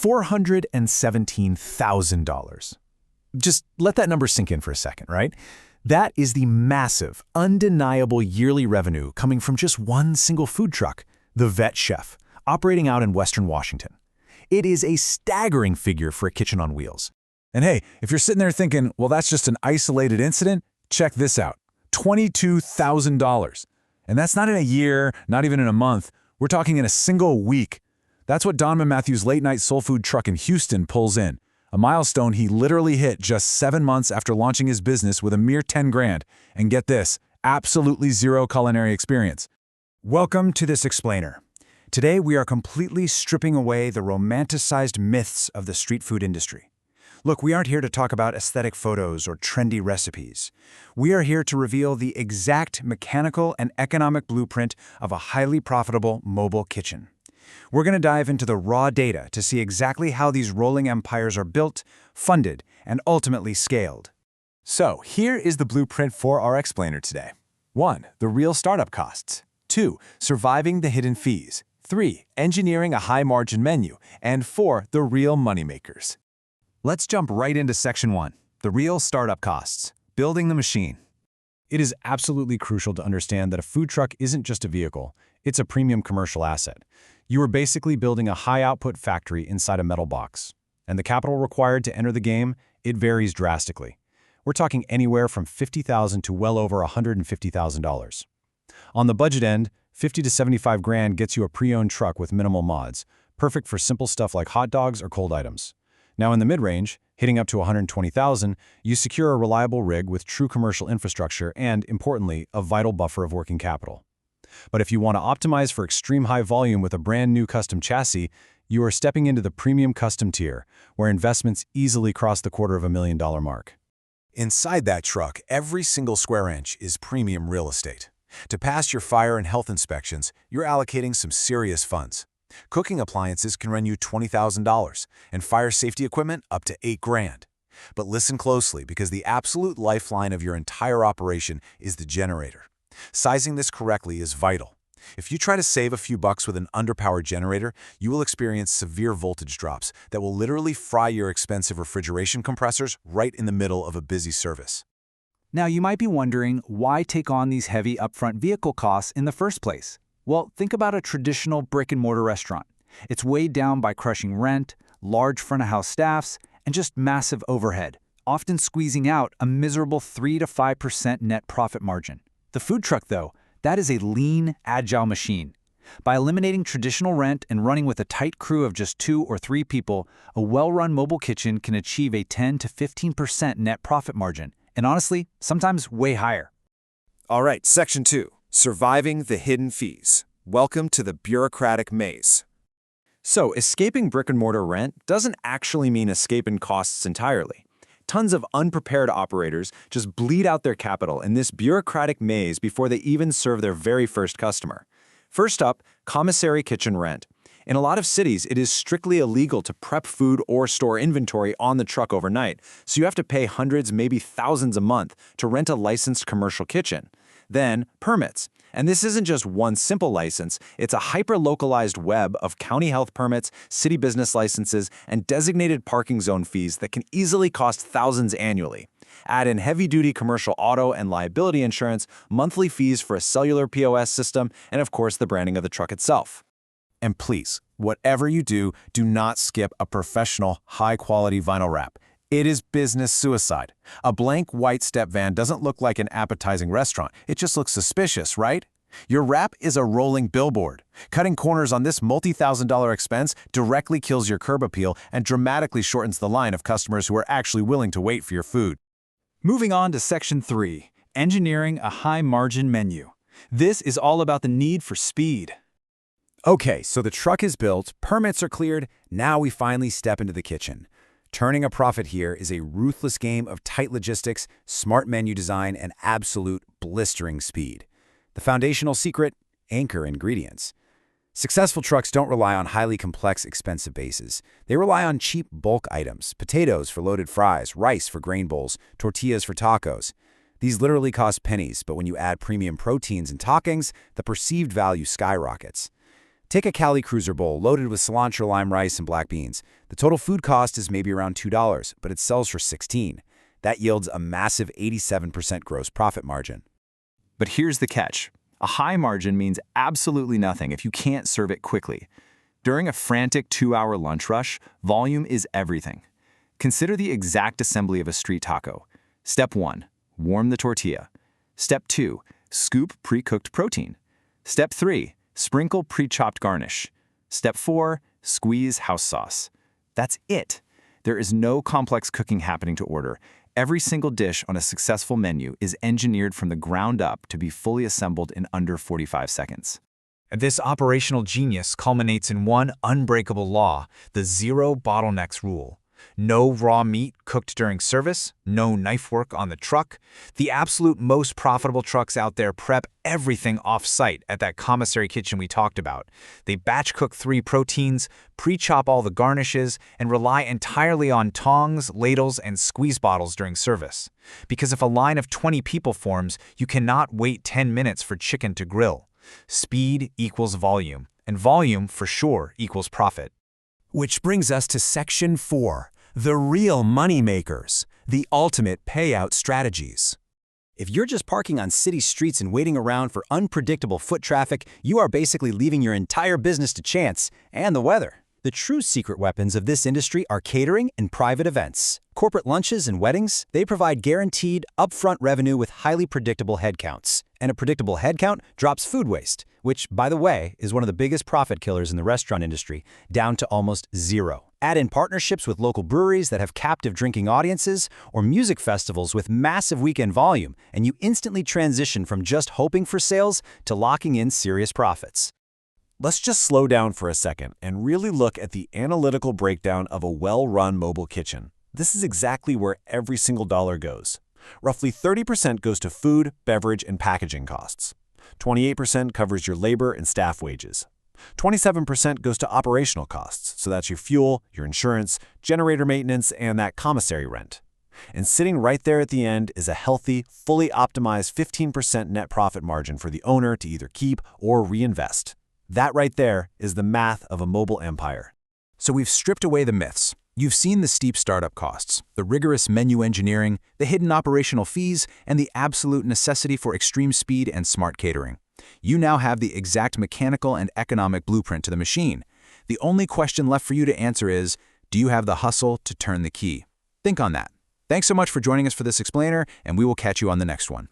$417,000. Just let that number sink in for a second, right? That is the massive, undeniable yearly revenue coming from just one single food truck, the Vet Chef, operating out in Western Washington. It is a staggering figure for a kitchen on wheels. And hey, if you're sitting there thinking, well, that's just an isolated incident, check this out. $22,000. And that's not in a year, not even in a month. We're talking in a single week. That's what Donman Matthews' late-night soul food truck in Houston pulls in. A milestone he literally hit just 7 months after launching his business with a mere 10 grand. And get this, absolutely zero culinary experience. Welcome to This Explainer. Today we are completely stripping away the romanticized myths of the street food industry. Look, we aren't here to talk about aesthetic photos or trendy recipes. We are here to reveal the exact mechanical and economic blueprint of a highly profitable mobile kitchen. We're going to dive into the raw data to see exactly how these rolling empires are built, funded, and ultimately scaled. So, here is the blueprint for our explainer today. 1. The real startup costs. 2. Surviving the hidden fees. 3. Engineering a high-margin menu. And 4. The real moneymakers. Let's jump right into Section 1, the real startup costs, building the machine. It is absolutely crucial to understand that a food truck isn't just a vehicle, it's a premium commercial asset. You are basically building a high-output factory inside a metal box. And the capital required to enter the game, it varies drastically. We're talking anywhere from $50,000 to well over $150,000. On the budget end, 50 to 75 grand gets you a pre-owned truck with minimal mods, perfect for simple stuff like hot dogs or cold items. Now in the mid-range, hitting up to $120,000, you secure a reliable rig with true commercial infrastructure and, importantly, a vital buffer of working capital. But if you want to optimize for extreme high volume with a brand new custom chassis, you are stepping into the premium custom tier, where investments easily cross the $250,000 mark. Inside that truck, every single square inch is premium real estate. To pass your fire and health inspections, you're allocating some serious funds. Cooking appliances can run you $20,000, and fire safety equipment up to $8 grand. But listen closely, because the absolute lifeline of your entire operation is the generator. Sizing this correctly is vital. If you try to save a few bucks with an underpowered generator, you will experience severe voltage drops that will literally fry your expensive refrigeration compressors right in the middle of a busy service. Now, you might be wondering, why take on these heavy upfront vehicle costs in the first place? Well, think about a traditional brick-and-mortar restaurant. It's weighed down by crushing rent, large front-of-house staffs, and just massive overhead, often squeezing out a miserable 3 to 5% net profit margin. The food truck, though, that is a lean, agile machine. By eliminating traditional rent and running with a tight crew of just 2 or 3 people, a well-run mobile kitchen can achieve a 10 to 15% net profit margin, and honestly, sometimes way higher. All right, Section 2. Surviving the hidden fees. Welcome to the bureaucratic maze. So, escaping brick-and-mortar rent doesn't actually mean escaping costs entirely. Tons of unprepared operators just bleed out their capital in this bureaucratic maze before they even serve their very first customer. First up, commissary kitchen rent. In a lot of cities, it is strictly illegal to prep food or store inventory on the truck overnight, so you have to pay hundreds, maybe thousands a month to rent a licensed commercial kitchen. Then, permits. And this isn't just one simple license, it's a hyper-localized web of county health permits, city business licenses, and designated parking zone fees that can easily cost thousands annually. Add in heavy-duty commercial auto and liability insurance, monthly fees for a cellular POS system, and of course the branding of the truck itself. And please, whatever you do, do not skip a professional, high-quality vinyl wrap. It is business suicide. A blank white step van doesn't look like an appetizing restaurant. It just looks suspicious, right? Your wrap is a rolling billboard. Cutting corners on this multi-thousand-dollar expense directly kills your curb appeal and dramatically shortens the line of customers who are actually willing to wait for your food. Moving on to Section 3, engineering a high-margin menu. This is all about the need for speed. Okay, so the truck is built, permits are cleared, now we finally step into the kitchen. Turning a profit here is a ruthless game of tight logistics, smart menu design, and absolute blistering speed. The foundational secret? Anchor ingredients. Successful trucks don't rely on highly complex, expensive bases. They rely on cheap bulk items, potatoes for loaded fries, rice for grain bowls, tortillas for tacos. These literally cost pennies, but when you add premium proteins and toppings, the perceived value skyrockets. Take a Cali Cruiser bowl loaded with cilantro lime rice and black beans. The total food cost is maybe around $2, but it sells for $16. That yields a massive 87% gross profit margin. But here's the catch. A high margin means absolutely nothing if you can't serve it quickly. During a frantic 2-hour lunch rush, volume is everything. Consider the exact assembly of a street taco. Step 1, warm the tortilla. Step 2, scoop pre-cooked protein. Step 3, sprinkle pre-chopped garnish. Step 4, squeeze house sauce. That's it. There is no complex cooking happening to order. Every single dish on a successful menu is engineered from the ground up to be fully assembled in under 45 seconds. And this operational genius culminates in one unbreakable law, the zero bottlenecks rule. No raw meat cooked during service, no knife work on the truck. The absolute most profitable trucks out there prep everything off-site at that commissary kitchen we talked about. They batch cook 3 proteins, pre-chop all the garnishes, and rely entirely on tongs, ladles, and squeeze bottles during service. Because if a line of 20 people forms, you cannot wait 10 minutes for chicken to grill. Speed equals volume, and volume, for sure, equals profit. Which brings us to Section 4, the real money makers, the ultimate payout strategies. If you're just parking on city streets and waiting around for unpredictable foot traffic, you are basically leaving your entire business to chance and the weather. The true secret weapons of this industry are catering and private events. Corporate lunches and weddings, they provide guaranteed, upfront revenue with highly predictable headcounts. And a predictable headcount drops food waste, which, by the way, is one of the biggest profit killers in the restaurant industry, down to almost zero. Add in partnerships with local breweries that have captive drinking audiences, or music festivals with massive weekend volume, and you instantly transition from just hoping for sales to locking in serious profits. Let's just slow down for a second and really look at the analytical breakdown of a well-run mobile kitchen. This is exactly where every single dollar goes. Roughly 30% goes to food, beverage, and packaging costs. 28% covers your labor and staff wages. 27% goes to operational costs, so that's your fuel, your insurance, generator maintenance, and that commissary rent. And sitting right there at the end is a healthy, fully optimized 15% net profit margin for the owner to either keep or reinvest. That right there is the math of a mobile empire. So we've stripped away the myths. You've seen the steep startup costs, the rigorous menu engineering, the hidden operational fees, and the absolute necessity for extreme speed and smart catering. You now have the exact mechanical and economic blueprint to the machine. The only question left for you to answer is, do you have the hustle to turn the key? Think on that. Thanks so much for joining us for this explainer, and we will catch you on the next one.